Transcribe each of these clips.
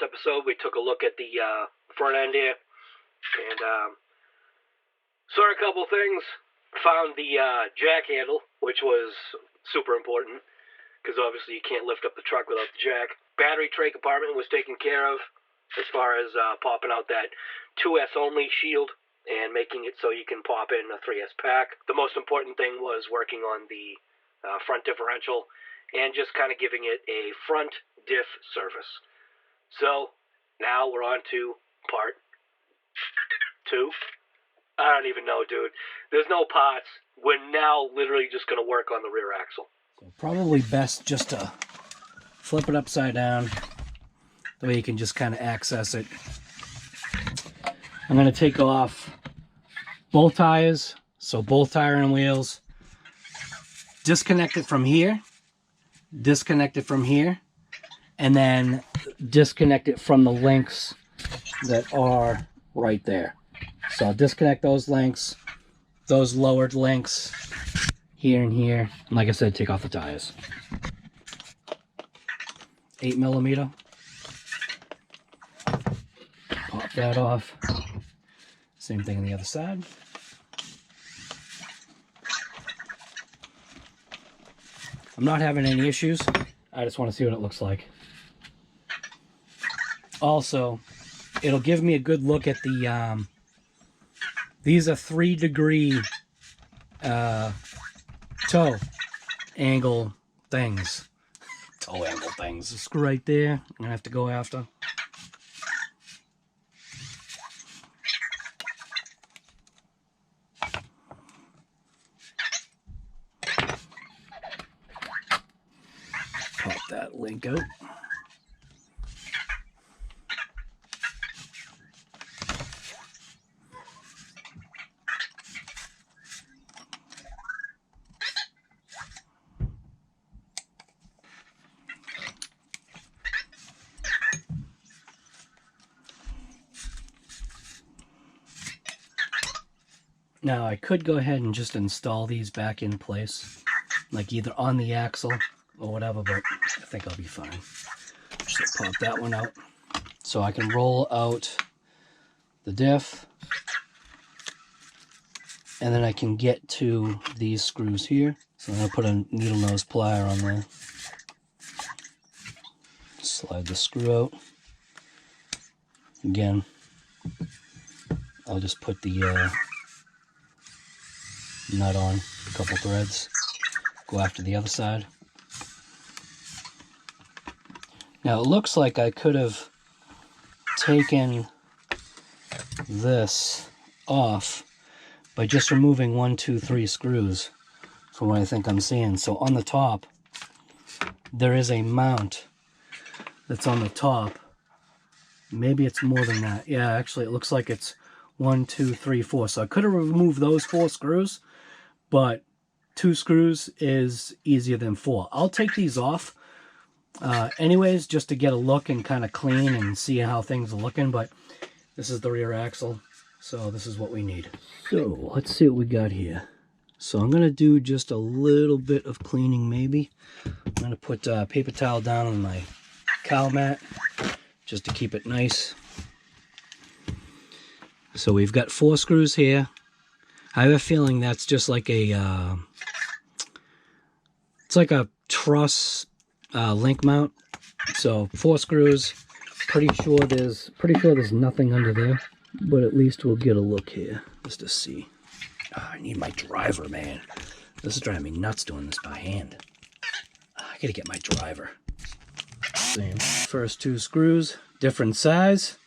Episode we took a look at the front end here and saw a couple things. Found the jack handle, which was super important because obviously you can't lift up the truck without the jack. Battery tray compartment was taken care of as far as popping out that 2S only shield and making it so you can pop in a 3S pack. The most important thing was working on the front differential and just kind of giving it a front diff surface. So, now we're on to part 2. I don't even know, dude. There's no parts. We're now literally just going to work on the rear axle. So probably best just to flip it upside down. The way you can just kind of access it. I'm going to take off both tires. So both tire and wheels. Disconnect it from here. Disconnect it from here. And then disconnect it from the links that are right there. So I'll disconnect those links, those lowered links here and here. And like I said, take off the tires. 8mm. Pop that off. Same thing on the other side. I'm not having any issues. I just want to see what it looks like. Also, it'll give me a good look at the, these are 3-degree toe angle things. Toe angle things. The screw right there, I'm going to have to go after. Pop that link out. Now I could go ahead and just install these back in place, like either on the axle or whatever, but I think I'll be fine. Just pop that one out. So I can roll out the diff, and then I can get to these screws here. So I'm going to put a needle nose plier on there. Slide the screw out. Again, I'll just put the nut on, a couple threads, go after the other side. Now it looks like I could have taken this off by just removing 1, 2, 3 screws from what I think I'm seeing. So on the top, there is a mount that's on the top. Maybe it's more than that. Yeah, actually it looks like it's 1, 2, 3, 4. So I could have removed those 4 screws, but 2 screws is easier than 4. I'll take these off anyways, just to get a look and kind of clean and see how things are looking. But this is the rear axle, so this is what we need. So let's see what we got here. So I'm going to do just a little bit of cleaning maybe. I'm going to put paper towel down on my cowl mat just to keep it nice. So we've got 4 screws here. I have a feeling that's just like a It's like a truss link mount. So 4 screws. Pretty sure there's nothing under there, but at least we'll get a look here just to see. Oh, I need my driver, man. This is driving me nuts doing this by hand. I gotta get my driver. Same. First 2 screws, different size.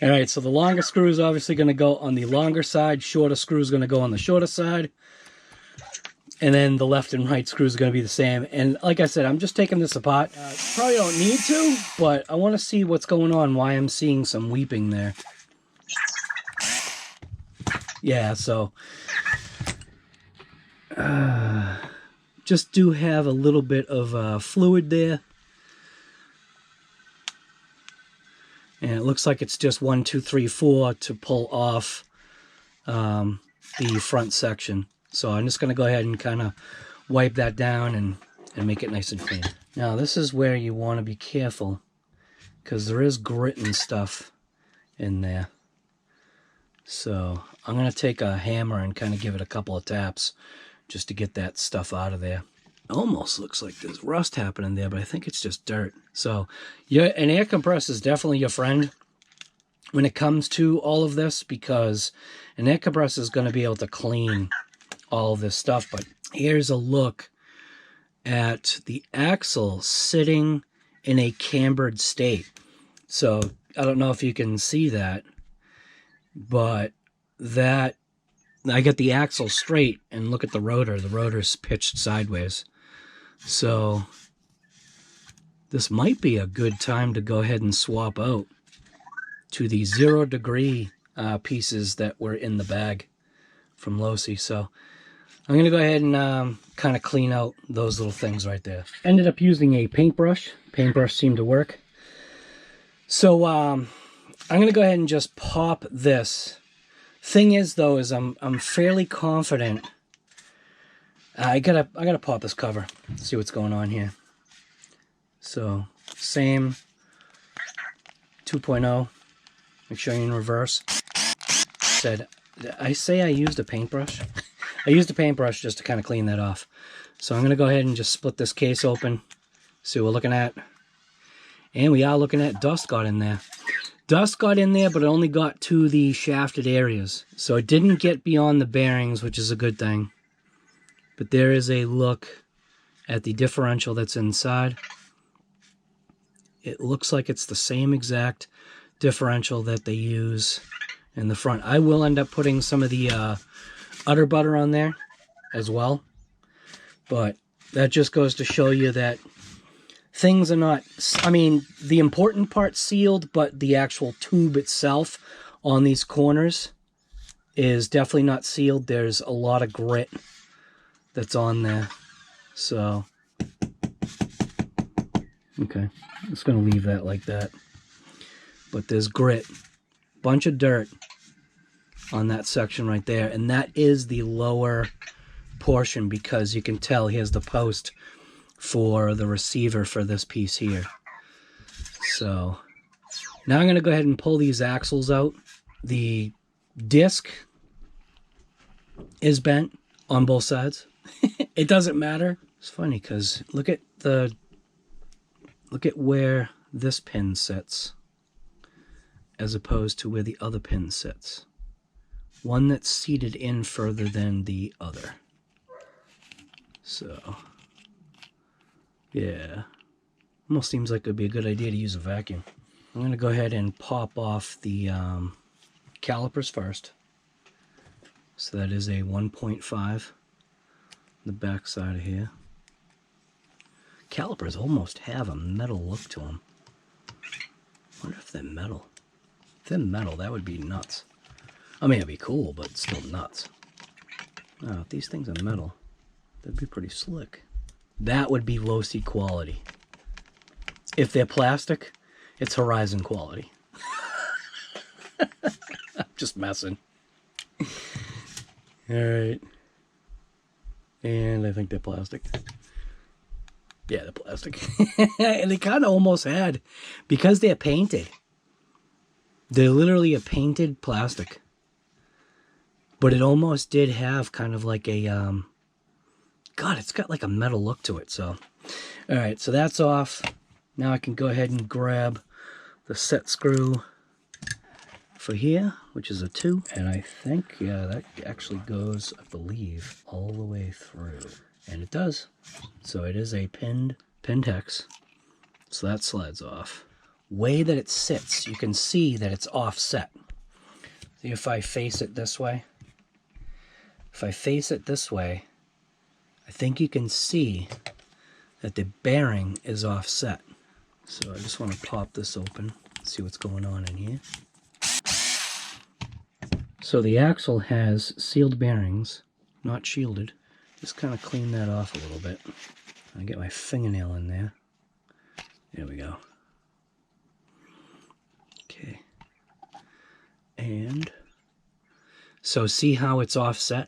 All right, so the longer screw is obviously going to go on the longer side. Shorter screw is going to go on the shorter side. And then the left and right screws are going to be the same. And like I said, I'm just taking this apart. Probably don't need to, but I want to see what's going on, why I'm seeing some weeping there. Yeah, so just do have a little bit of fluid there. And it looks like it's just 1, 2, 3, 4 to pull off the front section. So I'm just going to go ahead and kind of wipe that down and make it nice and clean. Now this is where you want to be careful, because there is grit and stuff in there. So I'm going to take a hammer and kind of give it a couple of taps just to get that stuff out of there. Almost looks like there's rust happening there, but I think it's just dirt. So an air compressor is definitely your friend when it comes to all of this, because an air compressor is going to be able to clean all of this stuff. But here's a look at the axle sitting in a cambered state. So I don't know if you can see that, but that I got the axle straight, and look at the rotor. The rotor's pitched sideways. So this might be a good time to go ahead and swap out to the 0 degree pieces that were in the bag from Losi. So I'm going to go ahead and kind of clean out those little things right there. Ended up using a paintbrush. Paintbrush seemed to work. So I'm going to go ahead and just pop this. Thing is, though, is I'm fairly confident. I gotta pop this cover. See what's going on here. So same 2.0. Make sure you're in reverse. I say I used a paintbrush. I used a paintbrush just to kind of clean that off. So I'm gonna go ahead and just split this case open. See what we're looking at. And we are looking at dust got in there. Dust got in there, but it only got to the shafted areas. So it didn't get beyond the bearings, which is a good thing. But there is a look at the differential that's inside. It looks like it's the same exact differential that they use in the front. I will end up putting some of the udder butter on there as well. But that just goes to show you that things are not, I mean, the important part's sealed, but the actual tube itself on these corners is definitely not sealed. There's a lot of grit that's on there. So, okay, I'm just going to leave that like that. But there's grit, bunch of dirt on that section right there. And that is the lower portion, because you can tell here's the post for the receiver for this piece here. So now I'm going to go ahead and pull these axles out. The disc is bent on both sides. It doesn't matter. It's funny because look at where this pin sits as opposed to where the other pin sits. One that's seated in further than the other. So yeah, almost seems like it would be a good idea to use a vacuum. I'm going to go ahead and pop off the calipers first. So that is a 1.5. The back side of here. Calipers almost have a metal look to them. I wonder if they're metal. If they're metal, that would be nuts. I mean, it'd be cool, but still nuts. Oh, if these things are metal, that'd be pretty slick. That would be Losi quality. If they're plastic, it's Horizon quality. I'm just messing. Alright. And I think they're plastic. Yeah, they're plastic. And they kind of almost had, because they're painted. They're literally a painted plastic. But it almost did have kind of like a God, it's got like a metal look to it. So, all right, so that's off. Now I can go ahead and grab the set screw for here, which is a 2. And I think, yeah, that actually goes, I believe, all the way through. And it does. So it is a pinned hex. So that slides off. Way that it sits, you can see that it's offset. See if I face it this way. If I face it this way, I think you can see that the bearing is offset. So I just want to pop this open, see what's going on in here. So the axle has sealed bearings, not shielded. Just kind of clean that off a little bit. I get my fingernail in there. There we go. Okay. And so see how it's offset?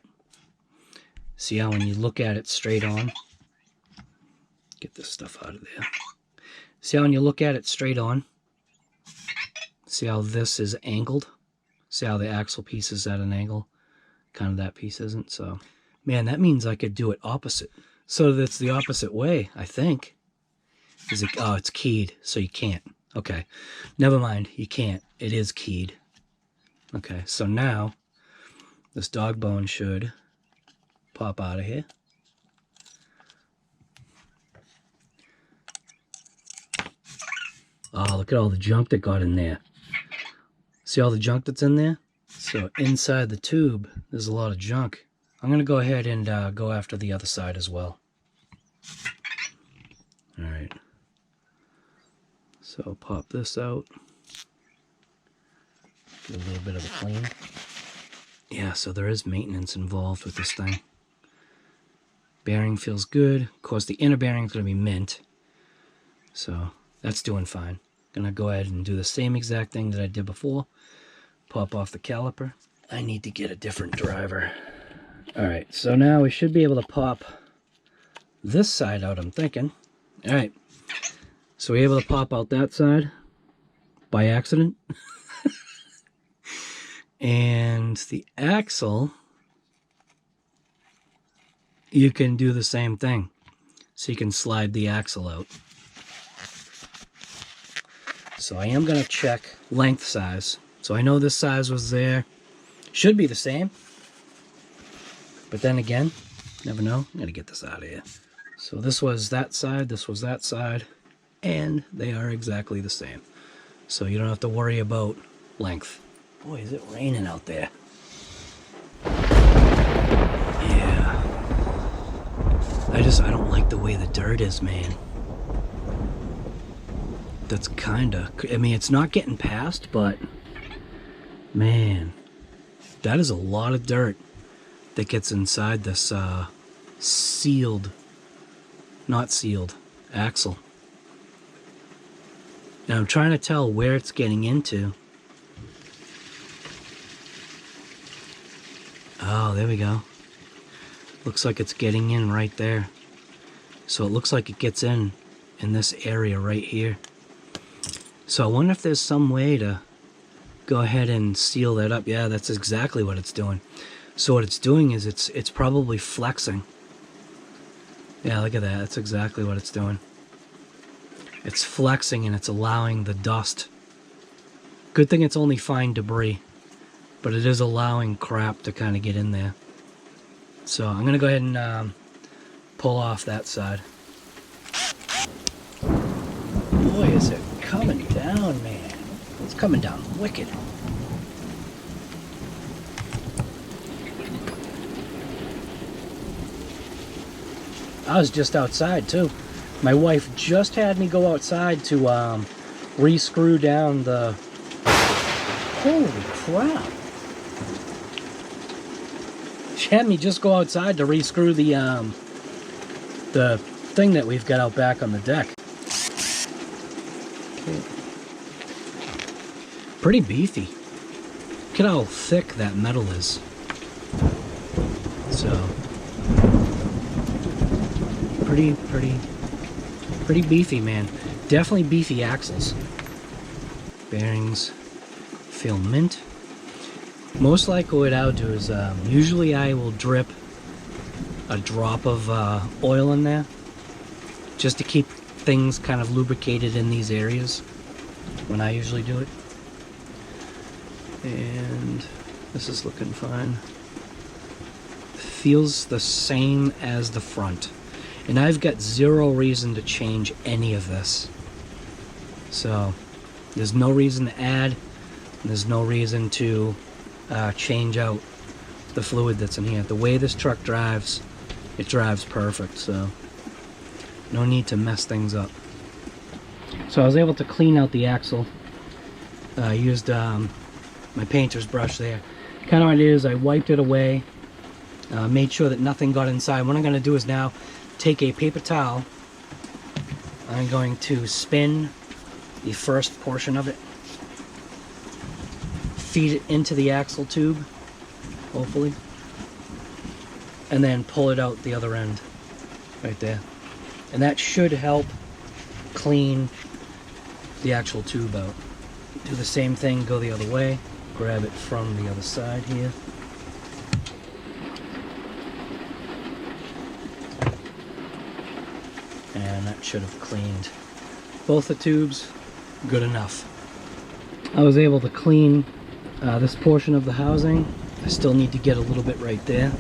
See how when you look at it straight on, get this stuff out of there. See how when you look at it straight on, see how this is angled? See how the axle piece is at an angle? Kind of that piece isn't. So, man, that means I could do it opposite. So that's the opposite way, I think. Is it? Oh, it's keyed, so you can't. Okay, never mind, you can't. It is keyed. Okay, so now this dog bone should pop out of here. Oh, look at all the junk that got in there. See all the junk that's in there? So inside the tube, there's a lot of junk. I'm going to go ahead and go after the other side as well. All right. So pop this out. Get a little bit of a clean. Yeah, so there is maintenance involved with this thing. Bearing feels good. Of course, the inner bearing is going to be mint. So that's doing fine. Gonna go ahead and do the same exact thing that I did before. Pop off the caliper. I need to get a different driver. Alright, so now we should be able to pop this side out, I'm thinking. Alright, so we're able to pop out that side by accident. And the axle, you can do the same thing. So you can slide the axle out. So I am going to check length size. So I know this size was there. Should be the same. But then again, never know. I'm going to get this out of here. So this was that side, this was that side, and they are exactly the same. So you don't have to worry about length. Boy, is it raining out there. Yeah. I don't like the way the dirt is, man. That's kinda, I mean, it's not getting past, but man, that is a lot of dirt that gets inside this sealed, not sealed, axle. Now I'm trying to tell where it's getting into. Oh, there we go. Looks like it's getting in right there. So it looks like it gets in this area right here. So I wonder if there's some way to go ahead and seal that up. Yeah, that's exactly what it's doing. So what it's doing is it's probably flexing. Yeah, look at that. That's exactly what it's doing. It's flexing and it's allowing the dust. Good thing it's only fine debris, but it is allowing crap to kind of get in there. So I'm going to go ahead and pull off that side. Boy, is it coming down, man. It's coming down wicked. I was just outside too. My wife just had me go outside to re-screw down the... Holy crap. She had me just go outside to re-screw the thing that we've got out back on the deck. Okay. Pretty beefy. Look at how thick that metal is. So, pretty beefy, man. Definitely beefy axles. Bearings feel mint. Most likely what I'll do is, usually I will drip a drop of oil in there, just to keep things kind of lubricated in these areas when I usually do it. And this is looking fine. Feels the same as the front. And I've got zero reason to change any of this. So there's no reason to add, there's no reason to change out the fluid that's in here. The way this truck drives, it drives perfect, so no need to mess things up. So I was able to clean out the axle. I used my painter's brush there. Kind of what it is, I wiped it away, made sure that nothing got inside. What I'm going to do is now take a paper towel. I'm going to spin the first portion of it, feed it into the axle tube, hopefully, and then pull it out the other end right there, and that should help clean the actual tube out. Do the same thing, go the other way, grab it from the other side here. And that should have cleaned both the tubes good enough. I was able to clean this portion of the housing. I still need to get a little bit right there,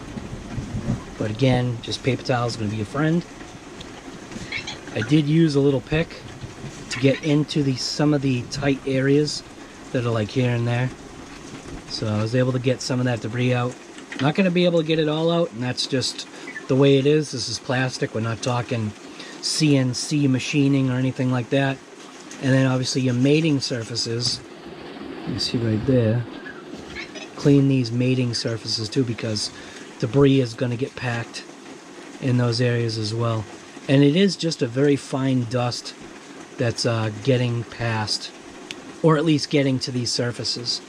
but again, just paper towel is going to be a friend. I did use a little pick to get into some of the tight areas that are like here and there, so I was able to get some of that debris out. Not going to be able to get it all out, and that's just the way it is. This is plastic. We're not talking CNC machining or anything like that. And then obviously your mating surfaces, you see right there, clean these mating surfaces too, because debris is going to get packed in those areas as well. And it is just a very fine dust that's getting past, or at least getting to these surfaces.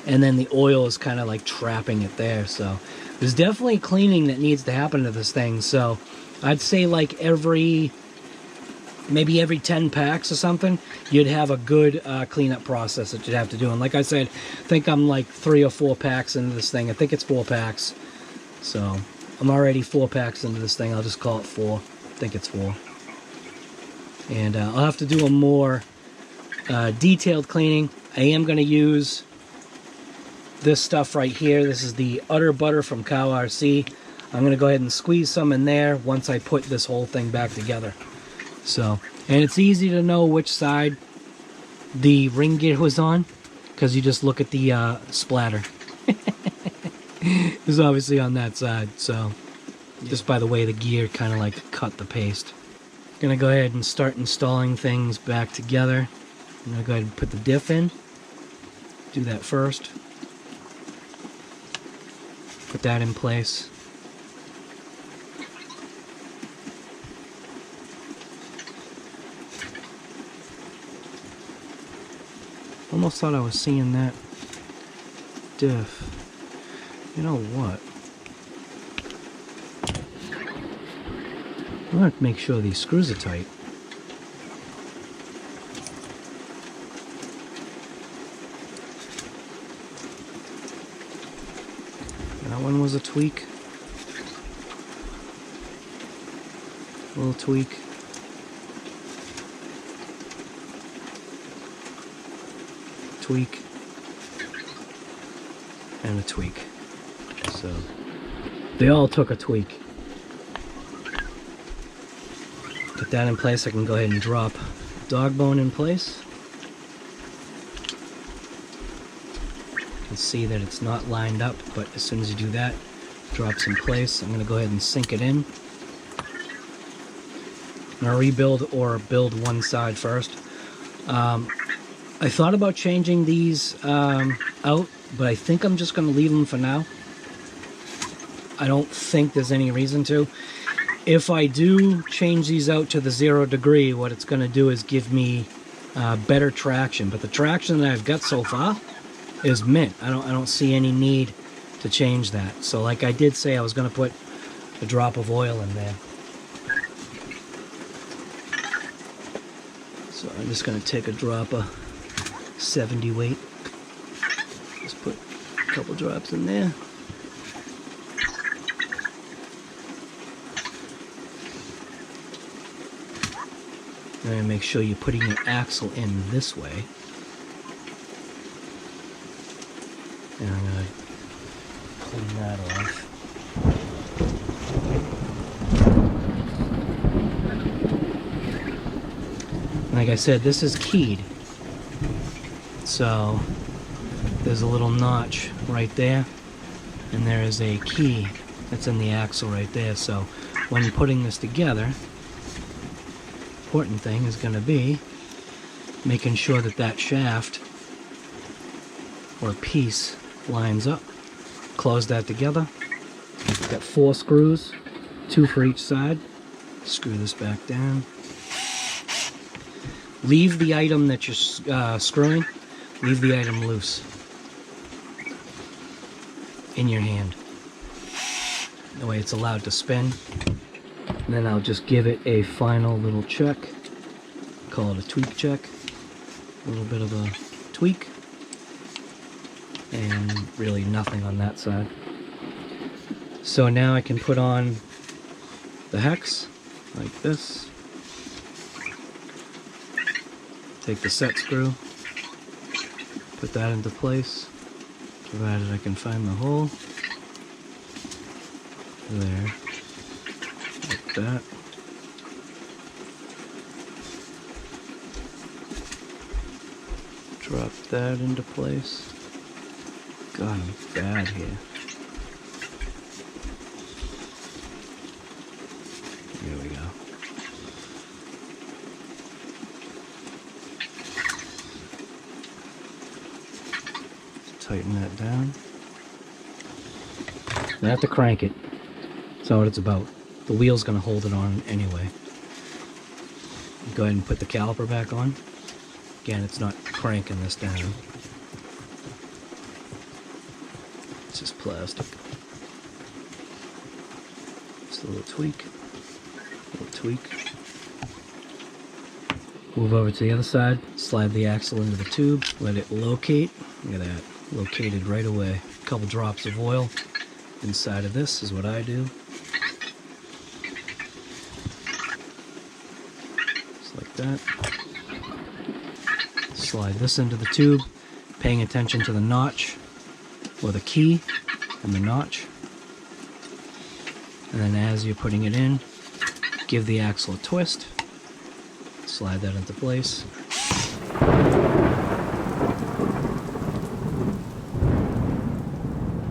And then the oil is kind of like trapping it there. So there's definitely cleaning that needs to happen to this thing. So I'd say like maybe every 10 packs or something, you'd have a good cleanup process that you'd have to do. And like I said, I think I'm like 3 or 4 packs into this thing. I think it's 4 packs. So I'm already 4 packs into this thing. I'll just call it 4. I think it's 4. And I'll have to do a more detailed cleaning. I am going to use this stuff right here. This is the Utter Butter from Cow RC. I'm going to go ahead and squeeze some in there once I put this whole thing back together. So, and it's easy to know which side the ring gear was on, because you just look at the splatter. It's obviously on that side, so just by the way the gear kind of like cut the paste. Gonna go ahead and start installing things back together. I'm gonna go ahead and put the diff in. Do that first. Put that in place. Almost thought I was seeing that diff. You know what? I'm going to make sure these screws are tight. That one was a tweak. A little tweak. Tweak. And a tweak. So they all took a tweak. Put that in place. I can go ahead and drop dog bone in place. You can see that it's not lined up, but as soon as you do that, it drops in place. I'm going to go ahead and sink it in. I'm going to rebuild or build one side first. I thought about changing these out, but I think I'm just going to leave them for now. I don't think there's any reason to. If I do change these out to the 0 degree, what it's going to do is give me better traction. But the traction that I've got so far is mint. I don't see any need to change that. So like I did say, I was going to put a drop of oil in there. So I'm just going to take a drop of 70 weight. Just put a couple drops in there. And make sure you're putting your axle in this way. And I'm going to clean that off. Like I said, this is keyed. So there's a little notch right there, and there is a key that's in the axle right there. So when putting this together, important thing is going to be making sure that that shaft or piece lines up. Close that together. Got 4 screws, 2 for each side. Screw this back down. Leave the item that you're screwing, leave the item loose in your hand. That way it's allowed to spin. And then I'll just give it a final little check. Call it a tweak check. A little bit of a tweak. And really nothing on that side. So now I can put on the hex like this. Take the set screw, put that into place, provided I can find the hole. There, like that. Drop that into place. God, I'm bad here. Here we go. Tighten that down. I have to crank it. That's not what it's about. The wheel's going to hold it on anyway. Go ahead and put the caliper back on. Again, it's not cranking this down. It's just plastic. Just a little tweak. Move over to the other side. Slide the axle into the tube. Let it locate. Look at that. Located right away. A couple drops of oil inside of this is what I do. Just like that. Slide this into the tube, paying attention to the notch or the key and the notch. And then as you're putting it in, give the axle a twist. Slide that into place.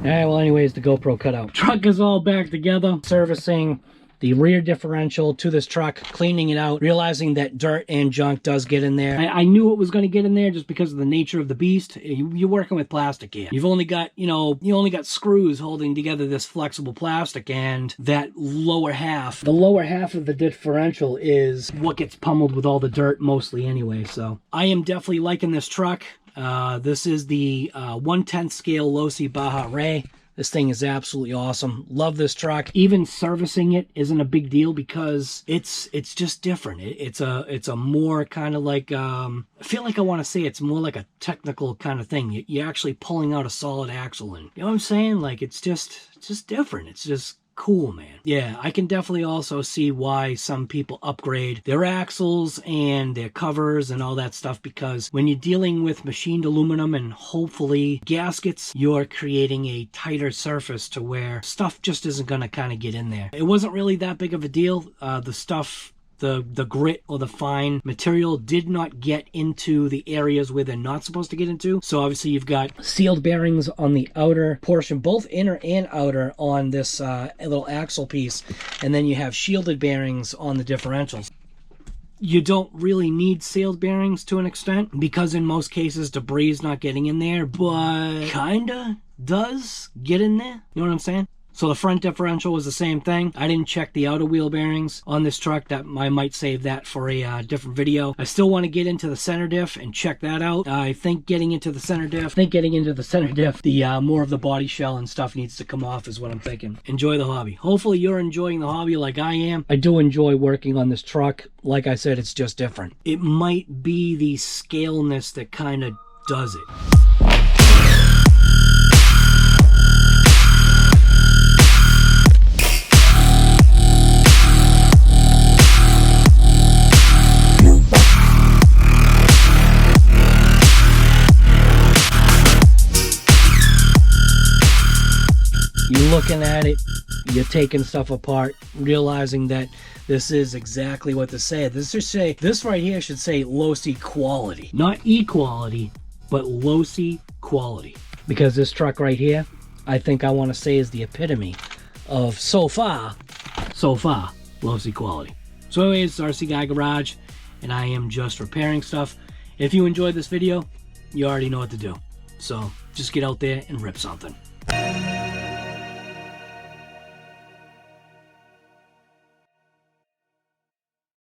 Alright, well anyways, the GoPro cut out. Truck is all back together. Servicing the rear differential to this truck, cleaning it out, realizing that dirt and junk does get in there. I knew it was going to get in there just because of the nature of the beast. You're working with plastic here. You've only got, you only got screws holding together this flexible plastic, and that lower half, the lower half of the differential is what gets pummeled with all the dirt mostly anyway. So I am definitely liking this truck. This is the 1/10 scale Losi Baja Ray. This thing is absolutely awesome. Love this truck. Even servicing it isn't a big deal because it's just different. It's a more kind of like, I feel like I want to say it's more like a technical kind of thing. You're actually pulling out a solid axle in. You know what I'm saying? Like it's just different. It's just cool, man. Yeah, I can definitely also see why some people upgrade their axles and their covers and all that stuff, because when you're dealing with machined aluminum and hopefully gaskets, you're creating a tighter surface to where stuff just isn't going to kind of get in there. It wasn't really that big of a deal. The stuff, the grit or the fine material did not get into the areas where they're not supposed to get into. So obviously you've got sealed bearings on the outer portion, both inner and outer on this little axle piece, and then you have shielded bearings on the differentials. You don't really need sealed bearings to an extent because in most cases debris is not getting in there, but kinda does get in there. You know what I'm saying? So the front differential was the same thing. I didn't check the outer wheel bearings on this truck. That I might save that for a different video. I still want to get into the center diff and check that out. I think getting into the center diff, the more of the body shell and stuff needs to come off is what I'm thinking. Enjoy the hobby. Hopefully you're enjoying the hobby like I am. I do enjoy working on this truck. Like I said, it's just different. It might be the scaleness that kind of does it. You're looking at it, you're taking stuff apart, realizing that this is exactly what to say. This right here should say Losi quality. Not equality, but Losi quality. Because this truck right here, I think I want to say is the epitome of so far, Losi quality. So anyways, it's RC Guy Garage, and I am just repairing stuff. If you enjoyed this video, you already know what to do. So just get out there and rip something.